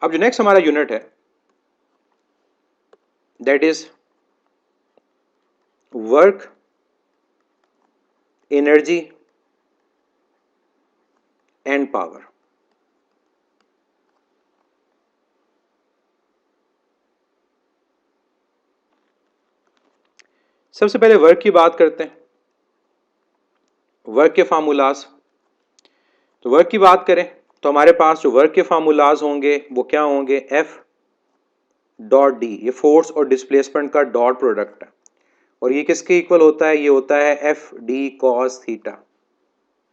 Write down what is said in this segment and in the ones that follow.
अब जो नेक्स्ट हमारा यूनिट है that is work energy and power. सबसे पहले वर्क की बात करते हैं, वर्क के फार्मूलाज। तो वर्क की बात करें तो हमारे पास जो वर्क के फार्मूलाज होंगे वो क्या होंगे, एफ डॉट डी, ये फोर्स और डिस्प्लेसमेंट का डॉट प्रोडक्ट है, और ये किसके इक्वल होता है, ये होता है F D cos theta.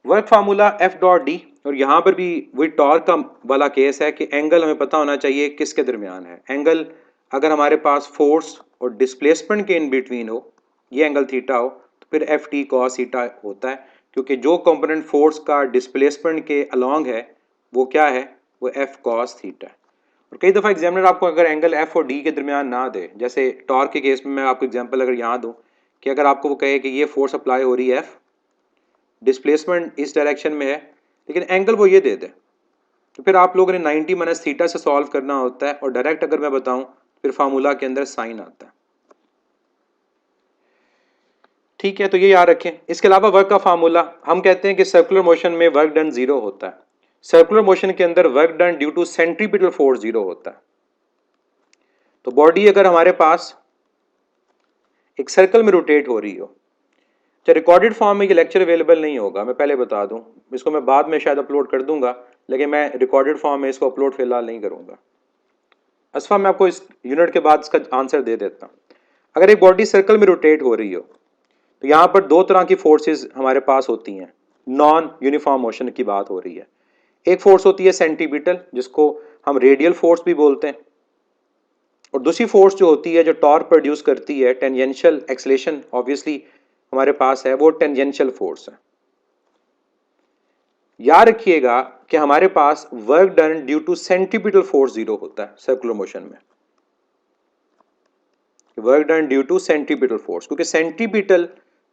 Work formula F dot D, और यहां पर भी वही टॉर्क का वाला केस है कि एंगल हमें पता होना चाहिए किसके दरमियान है। एंगल अगर हमारे पास फोर्स और डिस्प्लेसमेंट के इन बिटवीन हो, ये एंगल थीटा हो, तो फिर एफ टी कॉस थीटा होता है, क्योंकि जो कंपोनेंट फोर्स का डिस्प्लेसमेंट के अलोंग है वो क्या है, वो एफ कॉस थीटा है। और कई दफ़ा एग्जामिनर आपको अगर एंगल एफ और डी के दरमियान ना दे, जैसे टॉर्क के केस में मैं आपको एग्जांपल अगर यहाँ दूँ कि अगर आपको वो कहे कि ये फोर्स अप्लाई हो रही है एफ, डिस्प्लेसमेंट इस डायरेक्शन में है, लेकिन एंगल वो ये दे दे, तो फिर आप लोगों ने 90 माइनस थीटा से सॉल्व करना होता है, और डायरेक्ट अगर मैं बताऊं फिर फार्मूला के अंदर साइन आता है। ठीक है, तो ये याद रखें। इसके अलावा वर्क का फार्मूला हम कहते हैं कि सर्कुलर मोशन में वर्क डन जीरो होता है। सर्कुलर मोशन के अंदर work done due to centripetal force zero होता है। तो बॉडी अगर हमारे पास एक सर्कल में रोटेट हो रही हो, तो रिकॉर्डेड फॉर्म में ये लेक्चर अवेलेबल नहीं होगा, मैं पहले बता दूं, इसको मैं बाद में शायद अपलोड कर दूंगा, लेकिन मैं रिकॉर्डेड फॉर्म में इसको अपलोड फिलहाल नहीं करूंगा। असफा मैं आपको इस यूनिट के बाद इसका आंसर दे देता हूं। अगर एक बॉडी सर्कल में रोटेट हो रही हो, तो यहां पर दो तरह की फोर्सेस हमारे पास होती हैं। नॉन यूनिफॉर्म मोशन की बात हो रही है। एक फोर्स होती है सेंटीपिटल, जिसको हम रेडियल फोर्स भी बोलते हैं, और दूसरी फोर्स जो होती है जो टॉर्क प्रोड्यूस करती है, टेंजेंशियल एक्सेलेरेशन ऑब्वियसली हमारे पास है, वो टेंजेंशियल फोर्स है। याद रखिएगा कि हमारे पास work done due to centripetal force zero होता है सर्कुलर मोशन में। Work done due to centripetal force, क्योंकि सेंट्रीपिटल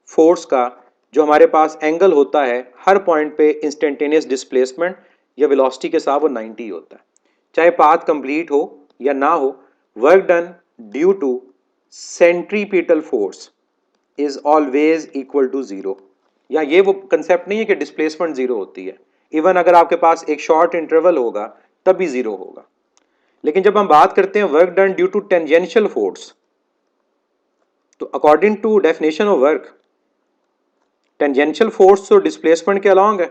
फोर्स का जो हमारे पास एंगल होता है हर पॉइंट पे इंस्टेंटेनियस डिस्प्लेसमेंट या वेलोसिटी के साथ वो 90 होता है, चाहे पाथ कंप्लीट हो या ना हो। Work done due to centripetal force is always equal to zero. या ये वो कंसेप्ट नहीं है कि डिस्प्लेसमेंट जीरो होती है, इवन अगर आपके पास एक शॉर्ट इंटरवल होगा तब भी जीरो होगा। लेकिन जब हम बात करते हैं work done due to tangential force, तो according to definition of work, tangential force तो डिस्प्लेसमेंट के अलोंग है,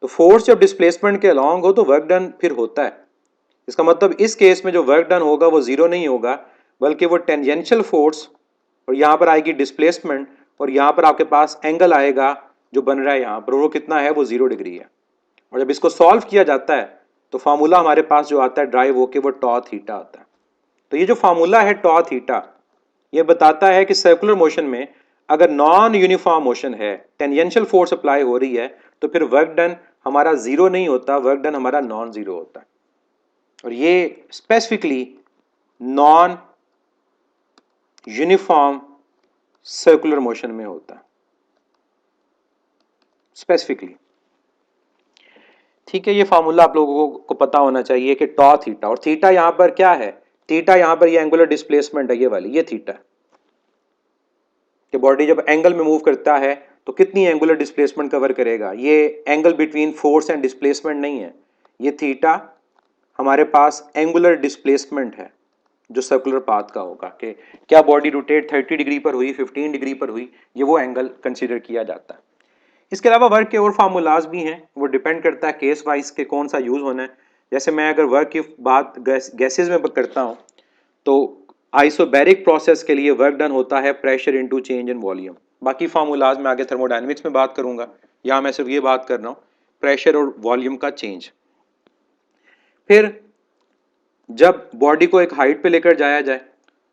तो फोर्स जब डिस्प्लेसमेंट के अलोंग हो तो वर्क डन फिर होता है। इसका मतलब इस केस में जो वर्क डन होगा वो जीरो नहीं होगा, बल्कि वो टेंजेंशियल फोर्स, और यहां पर आएगी डिस्प्लेसमेंट, और यहां पर आपके पास एंगल आएगा जो बन रहा है यहां पर, वो कितना है, वो 0 डिग्री है। और जब इसको सॉल्व किया जाता है तो फार्मूला हमारे पास जो आता है ड्राइव होके वो टॉ थीटा आता है। तो ये जो फार्मूला है टॉ थीटा, ये बताता है कि सर्कुलर मोशन में अगर नॉन यूनिफॉर्म मोशन है, टेंजेंशियल फोर्स अप्लाई हो रही है, तो फिर वर्क डन हमारा जीरो नहीं होता, वर्क डन हमारा नॉन जीरो होता है। और ये specifically non uniform circular motion में होता है स्पेसिफिकली। ठीक है, ये फार्मूला आप लोगों को पता होना चाहिए कि टॉ थीटा, और थीटा यहां पर क्या है, थीटा यहां पर ये एंगुलर डिस्प्लेसमेंट है, ये वाली ये थीटा, कि बॉडी जब एंगल में मूव करता है तो कितनी एंगुलर डिस्प्लेसमेंट कवर करेगा। ये angle between force and displacement नहीं है, ये थीटा हमारे पास एंगुलर डिस्प्लेसमेंट है जो सर्कुलर पाथ का होगा, कि क्या बॉडी रोटेट 30 डिग्री पर हुई, 15 डिग्री पर हुई, ये वो एंगल कंसीडर किया जाता है। इसके अलावा वर्क के और फार्मूलाज भी हैं, वो डिपेंड करता है केस वाइज के कौन सा यूज होना है। जैसे मैं अगर वर्क की बात गैसेज में करता हूँ, तो आइसोबैरिक प्रोसेस के लिए वर्क डन होता है pressure into change in volume. बाकी फार्मूलाज में आगे थर्मोडायनेमिक्स में बात करूंगा, यहाँ मैं सिर्फ ये बात कर रहा हूँ प्रेशर और वॉल्यूम का चेंज। फिर जब बॉडी को एक हाइट पे लेकर जाया जाए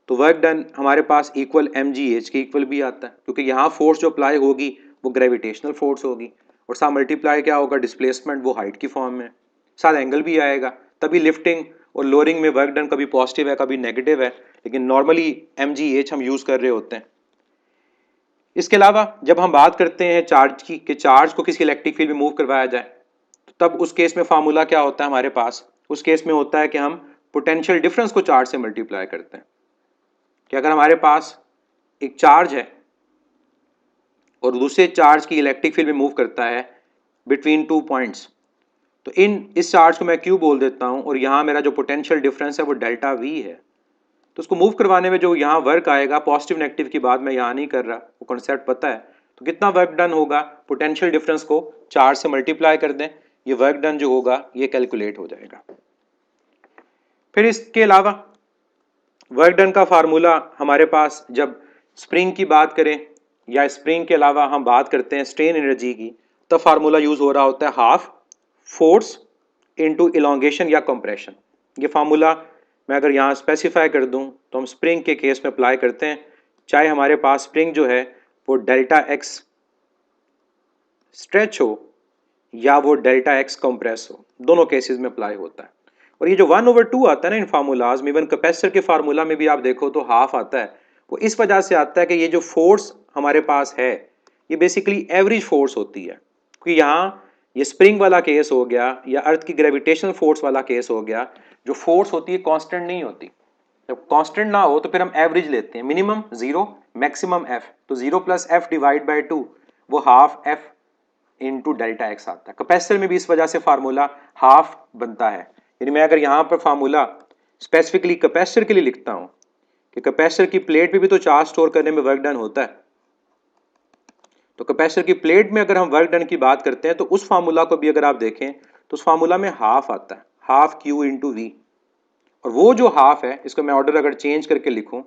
तो वर्क डन हमारे पास इक्वल mgh के इक्वल भी आता है, क्योंकि यहाँ फोर्स जो अप्लाई होगी वो ग्रेविटेशनल फोर्स होगी, और साथ मल्टीप्लाई क्या होगा, डिस्प्लेसमेंट वो हाइट की फॉर्म में, साथ एंगल भी आएगा। तभी लिफ्टिंग और लोअरिंग में वर्क डन कभी पॉजिटिव है कभी नेगेटिव है, लेकिन नॉर्मली mgh हम यूज कर रहे होते हैं। इसके अलावा जब हम बात करते हैं चार्ज की, कि चार्ज को किसी इलेक्ट्रिक फील्ड में मूव करवाया जाए, तो तब उस केस में फार्मूला क्या होता है हमारे पास, उस केस में होता है कि हम पोटेंशियल डिफरेंस को चार्ज से मल्टीप्लाई करते हैं कि अगर हमारे पास एक चार्ज है और दूसरे चार्ज की इलेक्ट्रिक फील्ड में मूव करता है बिटवीन 2 पॉइंट्स, तो इस चार्ज को मैं क्यू बोल देता हूं और यहाँ मेरा जो पोटेंशियल डिफरेंस है वो डेल्टा वी है। तो उसको मूव करवाने में जो यहाँ वर्क आएगा, पॉजिटिव नेगेटिव की बात मैं यहाँ नहीं कर रहा, वो कॉन्सेप्ट पता है। तो कितना वर्क डन होगा, पोटेंशियल डिफरेंस को चार्ज से मल्टीप्लाई कर दें, ये वर्क डन जो होगा ये कैलकुलेट हो जाएगा। फिर इसके अलावा वर्क डन का फार्मूला हमारे पास, जब स्प्रिंग की बात करें या स्प्रिंग के अलावा हम बात करते हैं स्ट्रेन एनर्जी की, तब फार्मूला यूज हो रहा होता है हाफ फोर्स इनटू इलोंगेशन या कंप्रेशन। ये फार्मूला मैं अगर यहाँ स्पेसिफाई कर दूं तो हम स्प्रिंग के केस में अप्लाई करते हैं, चाहे हमारे पास स्प्रिंग जो है वो डेल्टा एक्स स्ट्रेच हो या वो डेल्टा एक्स कंप्रेस हो, दोनों केसेस में अप्लाई होता है। और ये जो 1/2 आता है ना इन फार्मूलाज में, इवन कैपेसिटर के फार्मूला में भी आप देखो तो हाफ आता है, वो इस वजह से आता है कि ये जो फोर्स हमारे पास है ये बेसिकली एवरेज फोर्स होती है। क्योंकि यहाँ ये स्प्रिंग वाला केस हो गया या अर्थ की ग्रेविटेशनल फोर्स वाला केस हो गया, जो फोर्स होती है कांस्टेंट नहीं होती। जब कांस्टेंट ना हो तो फिर हम एवरेज लेते हैं, मिनिमम 0 मैक्सिमम f, तो 0 प्लस एफ डिवाइड बाई 2 वो half f into delta x आता है। कैपेसिटर में भी इस वजह से फार्मूला हाफ बनता है। यानी मैं अगर यहाँ पर फार्मूला स्पेसिफिकली कैपेसिटर के लिए लिखता हूँ कि कैपेसिटर की प्लेट पे भी तो चार्ज स्टोर करने में वर्क डन होता है, तो कैपेसिटर की प्लेट में अगर हम वर्क डन की बात करते हैं तो उस फार्मूला को भी अगर आप देखें तो उस फार्मूला में हाफ आता है, हाफ क्यू इंटू वी। और वो जो हाफ है, इसको मैं ऑर्डर अगर चेंज करके लिखूं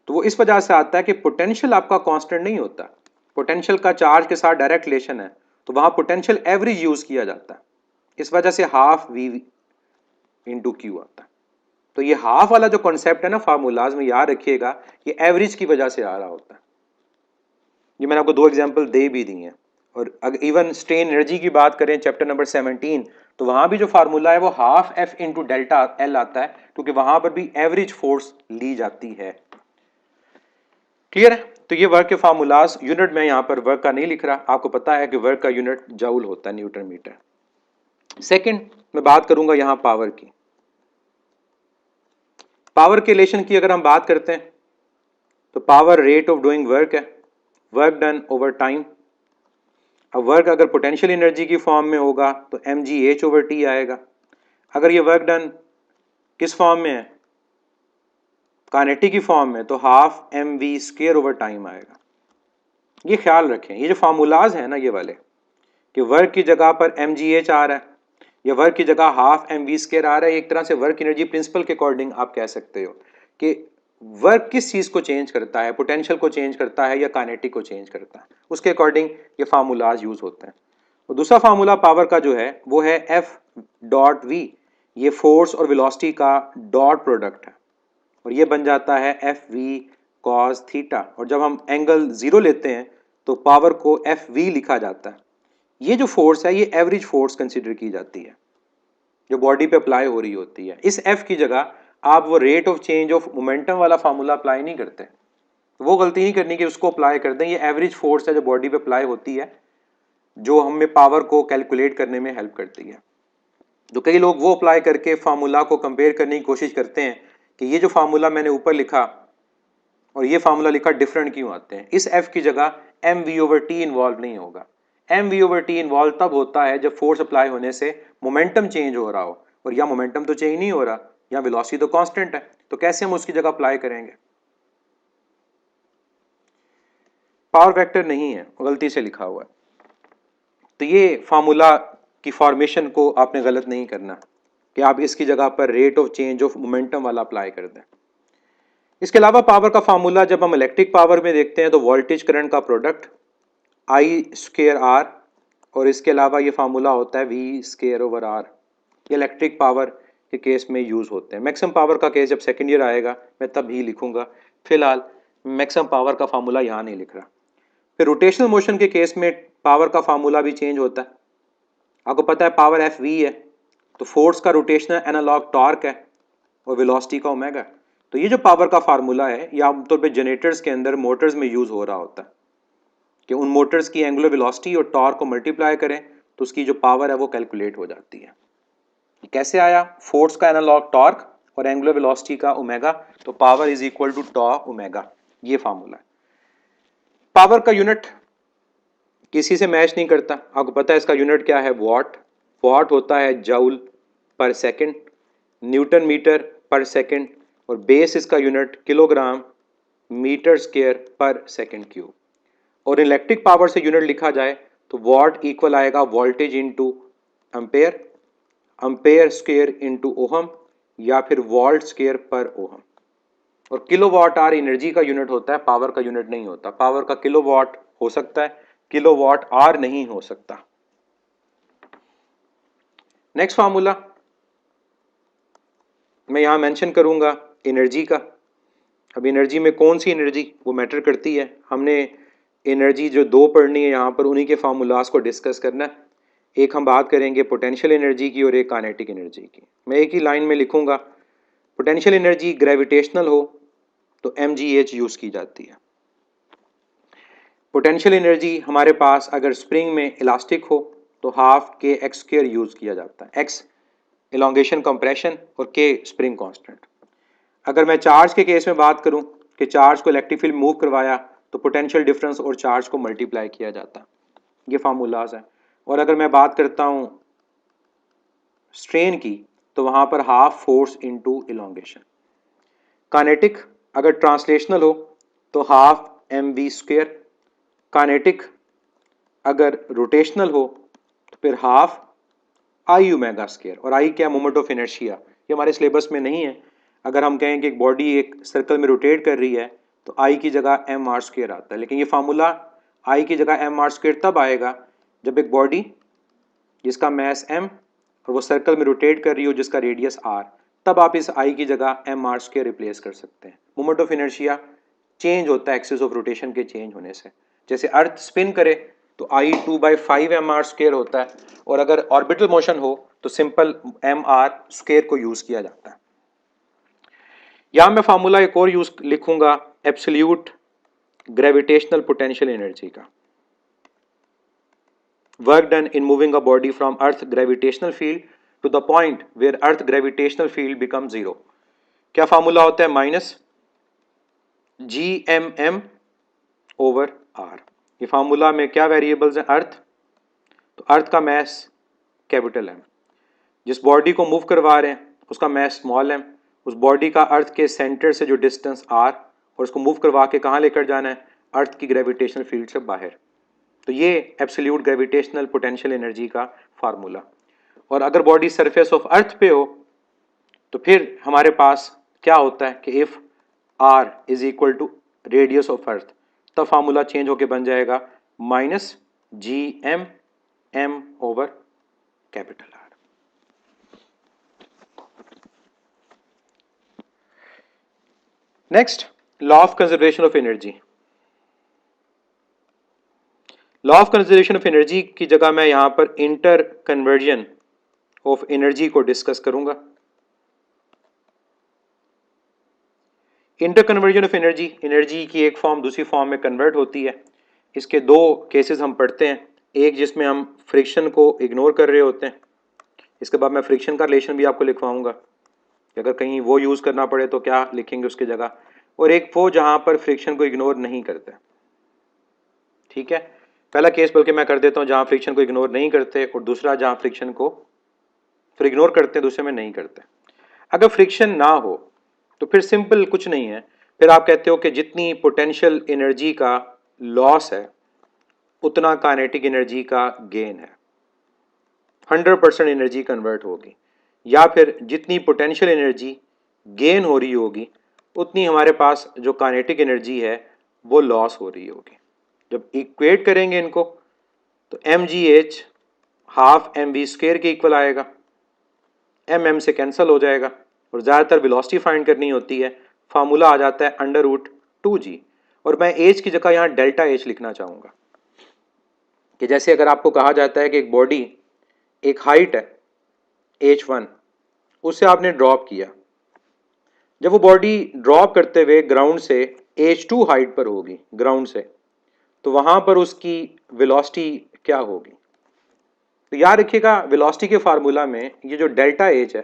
तो वो इस वजह से आता है कि पोटेंशियल आपका कांस्टेंट नहीं होता, पोटेंशियल का चार्ज के साथ डायरेक्ट रिलेशन है, तो वहां पोटेंशियल एवरेज यूज किया जाता है, इस वजह से हाफ वी इंटू क्यू आता है। तो ये हाफ वाला जो कॉन्सेप्ट है ना फार्मूलाज में, याद रखिएगा ये एवरेज की वजह से आ रहा होता है। ये मैंने आपको 2 एग्जांपल दे भी दिए हैं। और अगर इवन स्ट्रेन एनर्जी की बात करें चैप्टर नंबर 17, तो वहां भी जो फार्मूला है वो half F into delta L आता है, क्योंकि वहां पर भी एवरेज फोर्स ली जाती है। क्लियर है? तो ये वर्क के फार्मूलाज, यूनिट में यहां पर वर्क का नहीं लिख रहा, आपको पता है कि वर्क का यूनिट जूल होता है, न्यूटन मीटर। सेकंड मैं बात करूंगा यहां पावर की। पावर के रिलेशन की अगर हम बात करते हैं तो power rate of doing work है, वर्क डन ओवर टाइम। अब वर्क अगर पोटेंशियल एनर्जी की फॉर्म में होगा तो mgh/t आएगा। अगर ये वर्क डन किस फॉर्म में है, काइनेटिक की फॉर्म में, तो हाफ mv²/टाइम आएगा। ये ख्याल रखें, ये जो फार्मूलाज हैं ना ये वाले, कि वर्क की जगह पर mgh आ रहा है या वर्क की जगह हाफ mv² आ रहा है, एक तरह से वर्क एनर्जी प्रिंसिपल के अकॉर्डिंग आप कह सकते हो कि वर्क किस चीज को चेंज करता है, पोटेंशियल को चेंज करता है या काइनेटिक को चेंज करता है, उसके अकॉर्डिंग ये फार्मूलाज यूज होते हैं। और दूसरा फार्मूला पावर का जो है वो है F.V, ये फोर्स और वेलोसिटी का डॉट प्रोडक्ट है, और ये बन जाता है FV cos थीटा। और जब हम एंगल 0 लेते हैं तो पावर को FV लिखा जाता है। ये जो फोर्स है ये एवरेज फोर्स कंसिडर की जाती है जो बॉडी पे अप्लाई हो रही होती है। इस F की जगह आप वो rate of change of momentum वाला फार्मूला अप्लाई नहीं करते, वो गलती नहीं करनी कि उसको अप्लाई कर दें। ये एवरेज फोर्स है जो बॉडी पे अप्लाई होती है, जो हमें पावर को कैलकुलेट करने में हेल्प करती है। तो कई लोग वो अप्लाई करके फार्मूला को कंपेयर करने की कोशिश करते हैं कि ये जो फार्मूला मैंने ऊपर लिखा और ये फार्मूला लिखा डिफरेंट क्यों आते हैं। इस F की जगह mv/t इन्वॉल्व नहीं होगा। mv/t इन्वॉल्व तब होता है जब फोर्स अप्लाई होने से मोमेंटम चेंज हो रहा हो, और यहाँ मोमेंटम तो चेंज नहीं हो रहा, यहाँ वेलोसिटी तो कांस्टेंट है, तो कैसे हम उसकी जगह अप्लाई करेंगे। पावर वेक्टर नहीं है, गलती से लिखा हुआ है। तो ये फार्मूला की फॉर्मेशन को आपने गलत नहीं करना कि आप इसकी जगह पर rate of change of momentum वाला अप्लाई कर दें। इसके अलावा पावर का फार्मूला जब हम इलेक्ट्रिक पावर में देखते हैं तो वोल्टेज करंट का प्रोडक्ट I²R, और इसके अलावा ये फार्मूला होता है V²/R। ये इलेक्ट्रिक पावर के केस में यूज होते हैं। मैक्सिमम पावर का केस जब सेकेंड ईयर आएगा मैं तब ही लिखूंगा, फिलहाल मैक्सिमम पावर का फार्मूला यहाँ नहीं लिख रहा। फिर रोटेशनल मोशन के केस में पावर का फार्मूला भी चेंज होता है। आपको पता है पावर FV है, तो फोर्स का रोटेशनल एनालॉग टॉर्क है और वेलोसिटी का ओमेगा। तो ये जो पावर का फार्मूला है ये आमतौर पे जनरेटर्स के अंदर मोटर्स में यूज हो रहा होता है कि उन मोटर्स की एंगुलर वेलोसिटी और टॉर्क को मल्टीप्लाई करें तो उसकी जो पावर है वो कैलकुलेट हो जाती है। कैसे आया? फोर्स का एनालॉग टॉर्क और एंगुलर वेलोसिटी का ओमेगा, तो power is equal to tau omega, ये फार्मूला है। पावर का यूनिट किसी से मैच नहीं करता, आपको पता है इसका यूनिट क्या है? वॉट। वॉट होता है जूल पर सेकंड, न्यूटन मीटर पर सेकंड, और बेस इसका यूनिट किलोग्राम मीटर स्क्वायर पर सेकंड क्यूब। और इलेक्ट्रिक पावर से यूनिट लिखा जाए तो वॉट इक्वल आएगा voltage into ampere, ampere square into ohm, या फिर वोल्ट स्क्वायर पर ओहम। और किलोवाट आवर एनर्जी का यूनिट होता है, पावर का यूनिट नहीं होता। पावर का किलोवाट हो सकता है, किलोवाट आवर नहीं हो सकता। नेक्स्ट फार्मूला मैं यहां मेंशन करूंगा एनर्जी का। अब एनर्जी में कौन सी एनर्जी वो मैटर करती है, हमने एनर्जी जो दो पढ़नी है यहाँ पर उन्हीं के फार्मूलाज को डिस्कस करना है। एक हम बात करेंगे पोटेंशियल एनर्जी की और एक काइनेटिक एनर्जी की। मैं एक ही लाइन में लिखूंगा, पोटेंशियल एनर्जी ग्रेविटेशनल हो तो mgh यूज की जाती है। पोटेंशियल एनर्जी हमारे पास अगर स्प्रिंग में इलास्टिक हो तो हाफ के एक्स स्क्वायर यूज किया जाता है। एक्स एलोंगेशन कंप्रेशन और के स्प्रिंग कांस्टेंट। अगर मैं चार्ज के केस में बात करूं कि चार्ज को इलेक्ट्रिक फील्ड मूव करवाया तो पोटेंशियल डिफरेंस और चार्ज को मल्टीप्लाई किया जाता, ये फार्मूलाज है। और अगर मैं बात करता हूं स्ट्रेन की तो वहां पर half force into elongation. Kinetic अगर ट्रांसलेशनल हो तो half m v square. Kinetic अगर रोटेशनल हो तो फिर हाफ आई ओमेगा स्क्वायर। और आई क्या? Moment of inertia. ये हमारे सिलेबस में नहीं है। अगर हम कहें कि एक बॉडी एक सर्कल में रोटेट कर रही है तो आई की जगह एम आर स्क्वायर आता है, लेकिन ये फार्मूला आई की जगह एम आर स्क्वायर तब आएगा जब एक बॉडी जिसका मैस एम और वो सर्कल में रोटेट कर रही हो जिसका रेडियस आर, तब आप इस आई की जगह एम आर स्क्वायर रिप्लेस कर सकते हैं। मोमेंट ऑफ इनर्शिया चेंज होता है एक्सिस ऑफ रोटेशन के चेंज होने से। जैसे अर्थ स्पिन करे तो आई 2/5 एम आर स्क्वायर होता है, और अगर ऑर्बिटल मोशन हो तो सिंपल एम आर स्क्वायर को यूज किया जाता है। यहां मैं फार्मूला एक और यूज लिखूंगा एब्सोल्यूट ग्रेविटेशनल पोटेंशियल एनर्जी का। Work done in moving a body from earth gravitational field to the point where earth gravitational field become zero. क्या फार्मूला होता है? Minus G M m over R. ये formula में क्या variables हैं? Earth, तो earth का मैस कैपिटल एम, जिस बॉडी को मूव करवा रहे हैं उसका मैस स्मॉल एम, उस बॉडी का अर्थ के सेंटर से जो डिस्टेंस आर, और उसको मूव करवा के कहाँ लेकर जाना है? अर्थ की ग्रेविटेशनल फील्ड से बाहर। तो ये एब्सोल्यूट ग्रेविटेशनल पोटेंशियल एनर्जी का फार्मूला। और अगर बॉडी सरफेस ऑफ अर्थ पे हो तो फिर हमारे पास क्या होता है कि if R is equal to radius of earth, तब फार्मूला चेंज होके बन जाएगा minus G M m over capital R. Next, law of conservation of energy. Law of conservation of energy की जगह मैं यहां पर इंटर कन्वर्जन ऑफ एनर्जी को डिस्कस करूंगा। Interconversion of energy, energy की एक फॉर्म दूसरी फॉर्म में कन्वर्ट होती है। इसके दो केसेस हम पढ़ते हैं, एक जिसमें हम फ्रिक्शन को इग्नोर कर रहे होते हैं, इसके बाद मैं फ्रिक्शन का रिलेशन भी आपको लिखवाऊंगा, अगर कहीं वो यूज़ करना पड़े तो क्या लिखेंगे उसकी जगह, और एक वो जहां पर फ्रिक्शन को इग्नोर नहीं करते। ठीक है, पहला केस बल्कि मैं कर देता हूं जहां फ्रिक्शन को इग्नोर नहीं करते, और दूसरा जहां फ्रिक्शन को फिर इग्नोर करते हैं, दूसरे में नहीं करते। अगर फ्रिक्शन ना हो तो फिर सिंपल कुछ नहीं है, फिर आप कहते हो कि जितनी पोटेंशियल एनर्जी का लॉस है उतना काइनेटिक एनर्जी का गेन है, 100% एनर्जी कन्वर्ट होगी, या फिर जितनी पोटेंशियल एनर्जी गेन हो रही होगी उतनी हमारे पास जो काइनेटिक एनर्जी है वो लॉस हो रही होगी। जब इक्वेट करेंगे इनको तो एम जी h half m v square के इक्वल आएगा, एम एम से कैंसिल हो जाएगा, और ज़्यादातर वेलोसिटी फाइंड करनी होती है, फार्मूला आ जाता है √2g। और मैं एच की जगह यहाँ डेल्टा एच लिखना चाहूँगा कि जैसे अगर आपको कहा जाता है कि एक बॉडी एक हाइट है h1, उससे आपने ड्रॉप किया, जब वो बॉडी ड्रॉप करते हुए ग्राउंड से h2 हाइट पर होगी ग्राउंड से, तो वहाँ पर उसकी वेलोसिटी क्या होगी? तो याद रखिएगा वेलोसिटी के फार्मूला में ये जो डेल्टा एच है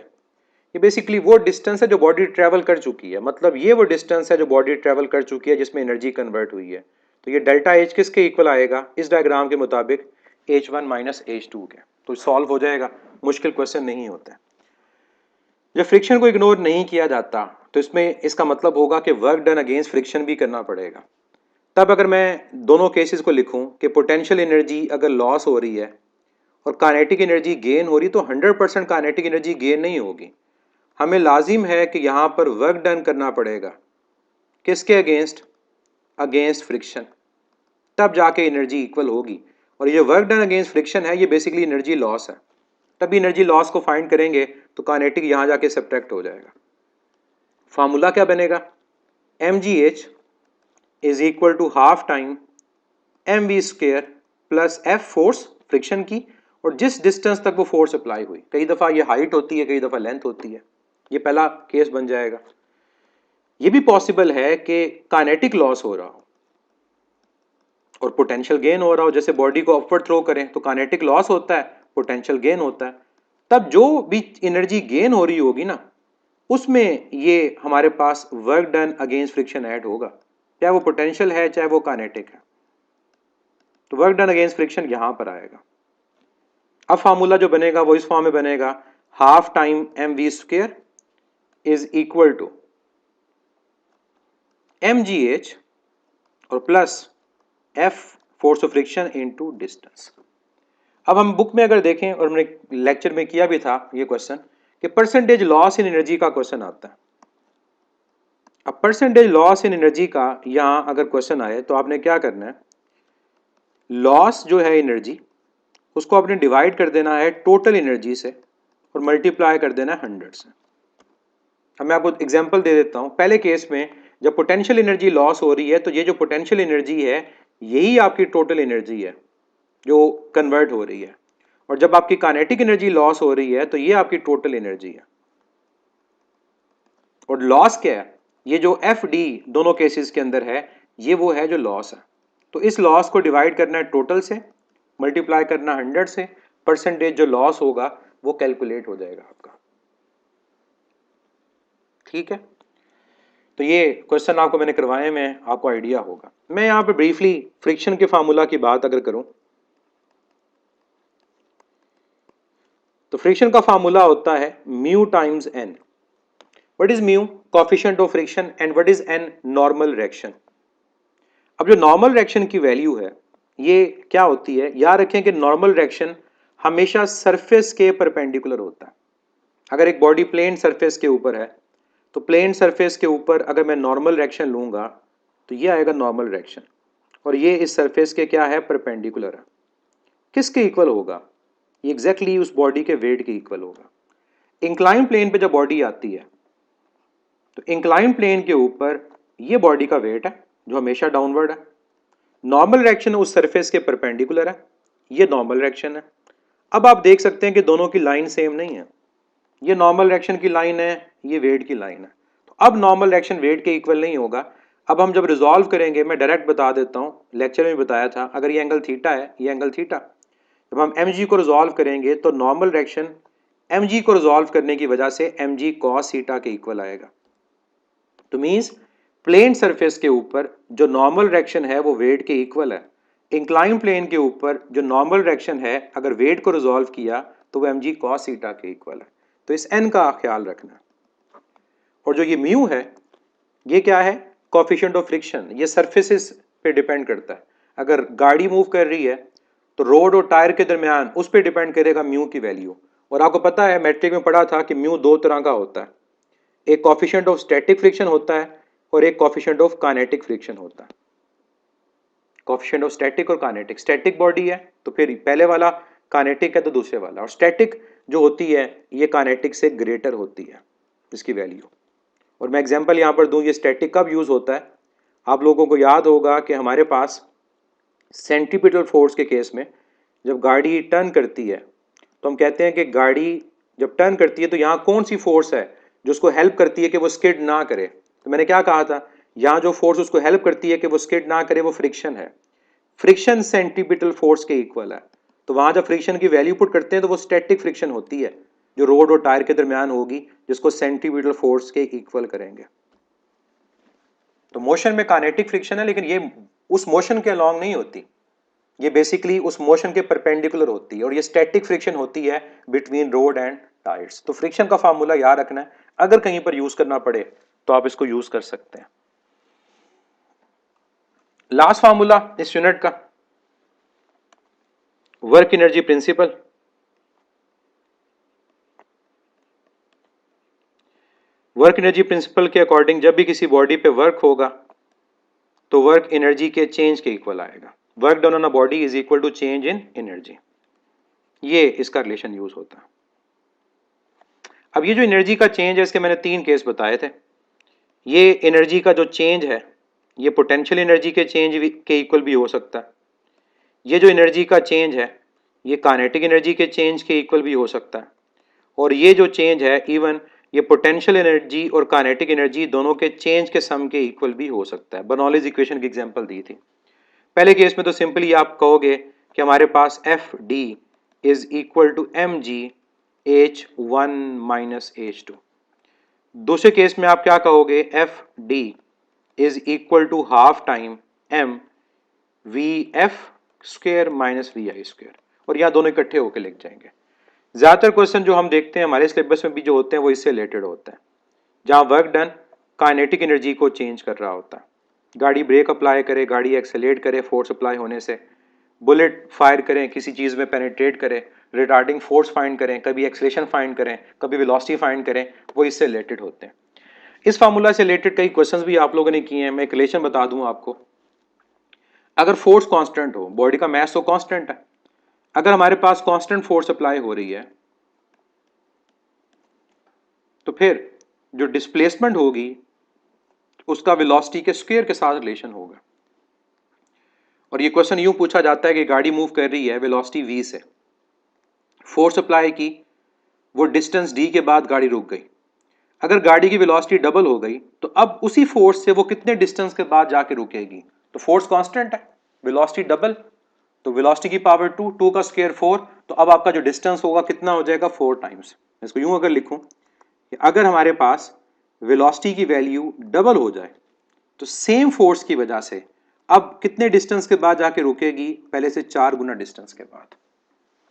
ये बेसिकली वो डिस्टेंस है जो बॉडी ट्रेवल कर चुकी है, मतलब ये वो डिस्टेंस है जो बॉडी ट्रेवल कर चुकी है जिसमें एनर्जी कन्वर्ट हुई है। तो ये डेल्टा एच किसके इक्वल आएगा इस डायग्राम के मुताबिक H1 माइनस H2 के। तो सॉल्व हो जाएगा, मुश्किल क्वेश्चन नहीं होता है। जब फ्रिक्शन को इग्नोर नहीं किया जाता तो इसमें इसका मतलब होगा कि वर्क डन अगेंस्ट फ्रिक्शन भी करना पड़ेगा। तब अगर मैं दोनों केसेस को लिखूं कि पोटेंशियल एनर्जी अगर लॉस हो रही है और काइनेटिक एनर्जी गेन हो रही तो 100% काइनेटिक एनर्जी गेन नहीं होगी। हमें लाजिम है कि यहाँ पर वर्क डन करना पड़ेगा किसके अगेंस्ट, अगेंस्ट फ्रिक्शन, तब जाके एनर्जी इक्वल होगी। और ये वर्क डन अगेंस्ट फ्रिक्शन है, ये बेसिकली एनर्जी लॉस है। तभी एनर्जी लॉस को फाइंड करेंगे तो काइनेटिक यहाँ जाके सब्ट्रैक्ट हो जाएगा। फार्मूला क्या बनेगा, mgh is equal to half time mv square plus f force friction की, और जिस डिस्टेंस तक वो फोर्स अप्लाई हुई। कई दफ़ा ये हाइट होती है, कई दफ़ा लेंथ होती है। ये पहला केस बन जाएगा। ये भी पॉसिबल है कि काइनेटिक लॉस हो रहा हो और पोटेंशियल गेन हो रहा हो। जैसे बॉडी को अपवर्ड थ्रो करें तो काइनेटिक लॉस होता है, पोटेंशियल गेन होता है। तब जो भी एनर्जी गेन हो रही होगी ना उसमें ये हमारे पास work done against friction add होगा, चाहे वो पोटेंशियल है चाहे वो काइनेटिक है। तो वर्क डन अगेंस्ट फ्रिक्शन यहां पर आएगा। अब फार्मूला जो बनेगा वो इस फॉर्म में बनेगा, half time mv square is equal to mgh और plus f force of friction into distance. अब हम बुक में अगर देखें और हमने लेक्चर में किया भी था ये क्वेश्चन कि परसेंटेज लॉस इन एनर्जी का क्वेश्चन आता है। अब परसेंटेज लॉस इन एनर्जी का यहां अगर क्वेश्चन आए तो आपने क्या करना है, लॉस जो है एनर्जी उसको आपने डिवाइड कर देना है टोटल एनर्जी से और मल्टीप्लाई कर देना है 100 से। अब मैं आपको एग्जांपल दे देता हूं। पहले केस में जब पोटेंशियल एनर्जी लॉस हो रही है तो ये जो पोटेंशियल एनर्जी है यही आपकी टोटल एनर्जी है जो कन्वर्ट हो रही है, और जब आपकी काइनेटिक एनर्जी लॉस हो रही है तो ये आपकी टोटल एनर्जी है। और लॉस क्या है, ये जो एफ डी दोनों केसेस के अंदर है ये वो है जो लॉस है। तो इस लॉस को डिवाइड करना है टोटल से, मल्टीप्लाई करना 100 से, परसेंटेज जो लॉस होगा वो कैलकुलेट हो जाएगा आपका। ठीक है, तो ये क्वेश्चन आपको मैंने करवाए में आपको आइडिया होगा। मैं यहाँ पे ब्रीफली फ्रिक्शन के फार्मूला की बात अगर करूं तो फ्रिक्शन का फार्मूला होता है mu times N. What is mu, coefficient of friction, and what is N, normal reaction. अब जो नॉर्मल रिएक्शन की वैल्यू है ये क्या होती है, याद रखें कि नॉर्मल रिएक्शन हमेशा सरफेस के परपेंडिकुलर होता है। अगर एक बॉडी प्लेन सरफेस के ऊपर है तो प्लेन सरफेस के ऊपर अगर मैं नॉर्मल रिएक्शन लूंगा तो ये आएगा नॉर्मल रिएक्शन, और ये इस सरफेस के क्या है, परपेंडिकुलर है। किसके इक्वल होगा, ये एग्जैक्टली उस बॉडी के वेट के इक्वल होगा। इंक्लाइन प्लेन पे जब बॉडी आती है तो इंक्लाइन प्लेन के ऊपर ये बॉडी का वेट है जो हमेशा डाउनवर्ड है। नॉर्मल रिएक्शन उस सरफेस के परपेंडिकुलर है, ये नॉर्मल रिएक्शन है। अब आप देख सकते हैं कि दोनों की लाइन सेम नहीं है, ये नॉर्मल रिएक्शन की लाइन है, ये वेट की लाइन है। तो अब नॉर्मल रिएक्शन वेट के इक्वल नहीं होगा। अब हम जब रिजॉल्व करेंगे, मैं डायरेक्ट बता देता हूं, लेक्चर में बताया था, अगर ये एंगल थीटा है, ये एंगल थीटा, जब हम mg को रिजॉल्व करेंगे तो नॉर्मल रिएक्शन mg को रिजॉल्व करने की वजह से mg cos थीटा के इक्वल आएगा। तो मींस प्लेन सरफेस के ऊपर जो नॉर्मल रिएक्शन है वो वेट के इक्वल है। इंक्लाइन प्लेन के ऊपर जो नॉर्मल रिएक्शन है अगर वेट को रिजॉल्व किया तो वो mg cos थीटा के इक्वल है। तो इस n का ख्याल रखना। और जो ये म्यू है ये क्या है, कोएफिशिएंट ऑफ फ्रिक्शन, ये सरफेसेस पे डिपेंड करता है। अगर गाड़ी मूव कर रही है तो रोड और टायर के दरमियान उस पर डिपेंड करेगा म्यू की वैल्यू। और आपको पता है मैट्रिक में पढ़ा था कि म्यू दो तरह का होता है, एक कोएफिशिएंट ऑफ स्टैटिक फ्रिक्शन होता है और एक कोएफिशिएंट ऑफ काइनेटिक फ्रिक्शन होता है। कोएफिशिएंट ऑफ स्टैटिक और काइनेटिक, स्टैटिक बॉडी है तो फिर पहले वाला, काइनेटिक है तो दूसरे वाला। और स्टैटिक जो होती है ये काइनेटिक से ग्रेटर होती है इसकी वैल्यू। और मैं एग्जांपल यहाँ पर दूं, ये स्टैटिक कब यूज होता है, आप लोगों को याद होगा कि हमारे पास सेंट्रीपिटल फोर्स के केस में जब गाड़ी टर्न करती है तो हम कहते हैं कि गाड़ी जब टर्न करती है तो यहाँ कौन सी फोर्स है जो उसको हेल्प करती है कि वो स्किड ना करे। तो मैंने क्या कहा था, यहाँ जो फोर्स उसको हेल्प करती है कि वो स्किड ना करे वो फ्रिक्शन है। फ्रिक्शन सेंट्रीपिटल फोर्स के इक्वल है। तो वहां जब फ्रिक्शन की वैल्यू पुट करते हैं तो वो स्टैटिक फ्रिक्शन होती है जो रोड और टायर के दरमियान होगी, जिसको सेंट्रीपिटल फोर्स के इक्वल करेंगे। तो मोशन में काइनेटिक फ्रिक्शन है, लेकिन ये उस मोशन के अलोंग नहीं होती, ये बेसिकली उस मोशन के परपेंडिकुलर होती है, और ये स्टैटिक फ्रिक्शन होती है बिटवीन रोड एंड टायर्स। तो फ्रिक्शन का फार्मूला याद रखना है, अगर कहीं पर यूज करना पड़े तो आप इसको यूज कर सकते हैं। लास्ट फार्मूला इस यूनिट का, work energy principle. Work energy principle के अकॉर्डिंग जब भी किसी बॉडी पे वर्क होगा तो वर्क एनर्जी के चेंज के इक्वल आएगा। Work done on a body is equal to change in energy, ये इसका रिलेशन यूज होता है। अब ये जो एनर्जी का चेंज है, इसके मैंने 3 केस बताए थे। ये एनर्जी का जो चेंज है ये पोटेंशियल एनर्जी के चेंज के इक्वल भी हो सकता है। ये जो एनर्जी का चेंज है ये काइनेटिक एनर्जी के चेंज के इक्वल भी हो सकता है। और ये जो चेंज है इवन ये पोटेंशियल एनर्जी और काइनेटिक एनर्जी दोनों के चेंज के सम के इक्वल भी हो सकता है। बर्नौलीज इक्वेशन की एग्जांपल दी थी। पहले केस में तो सिंपली आप कहोगे कि हमारे पास F D is equal to M ji H one minus H two. दूसरे केस में आप क्या कहोगे, F D is equal to half time M V F square minus we I square, और यहाँ दोनों इकट्ठे होकर लिख जाएंगे। ज्यादातर क्वेश्चन जो हम देखते हैं हमारे सिलेबस में भी जो होते हैं वो इससे रिलेटेड होते हैं, जहां वर्क डन काइनेटिक एनर्जी को चेंज कर रहा होता है। गाड़ी ब्रेक अप्लाई करे, गाड़ी एक्सेलेरेट करे फोर्स अप्लाई होने से, बुलेट फायर करें, किसी चीज में पेनिट्रेट करें, रिटार्डिंग फोर्स फाइंड करें, कभी एक्सेलेरेशन फाइंड करें, कभी वेलोसिटी फाइंड करें, वो इससे रिलेटेड होते हैं। इस फार्मूला से रिलेटेड कई क्वेश्चंस भी आप लोगों ने किए हैं। मैं एक रिलेशन बता दूं आपको। अगर फोर्स कांस्टेंट हो, बॉडी का मास तो कांस्टेंट है, अगर हमारे पास कांस्टेंट फोर्स अप्लाई हो रही है तो फिर जो डिस्प्लेसमेंट होगी उसका वेलोसिटी के स्क्वायर के साथ रिलेशन होगा। और ये क्वेश्चन यूं पूछा जाता है कि गाड़ी मूव कर रही है वेलोसिटी v से, फोर्स अप्लाई की, वो डिस्टेंस d के बाद गाड़ी रुक गई। अगर गाड़ी की वेलोसिटी डबल हो गई तो अब उसी फोर्स से वो कितने डिस्टेंस के बाद जाके रुकेगी? तो फोर्स कांस्टेंट है, वेलोसिटी डबल, तो वेलोसिटी की पावर 2, 2 का स्क्वायर 4, तो अब आपका जो डिस्टेंस होगा कितना हो जाएगा? 4 टाइम्स। इसको यूं अगर लिखूं कि अगर हमारे पास वेलोसिटी की वैल्यू डबल हो जाए तो सेम फोर्स की वजह से अब कितने डिस्टेंस के बाद जाके रुकेगी? पहले से 4 गुना डिस्टेंस के बाद।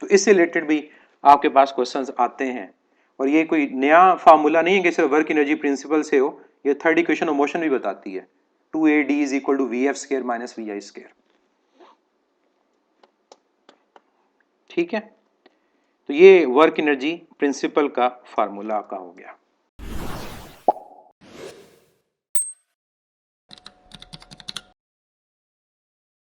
तो इससे रिलेटेड भी आपके पास क्वेश्चंस आते हैं, और ये कोई नया फार्मूला नहीं है कि सिर्फ वर्क एनर्जी प्रिंसिपल से हो, ये थर्ड इक्वेशन ऑफ मोशन भी बताती है, 2AD is equal to v f square minus we i square. ठीक है, तो ये वर्क एनर्जी प्रिंसिपल का फार्मूला का हो गया।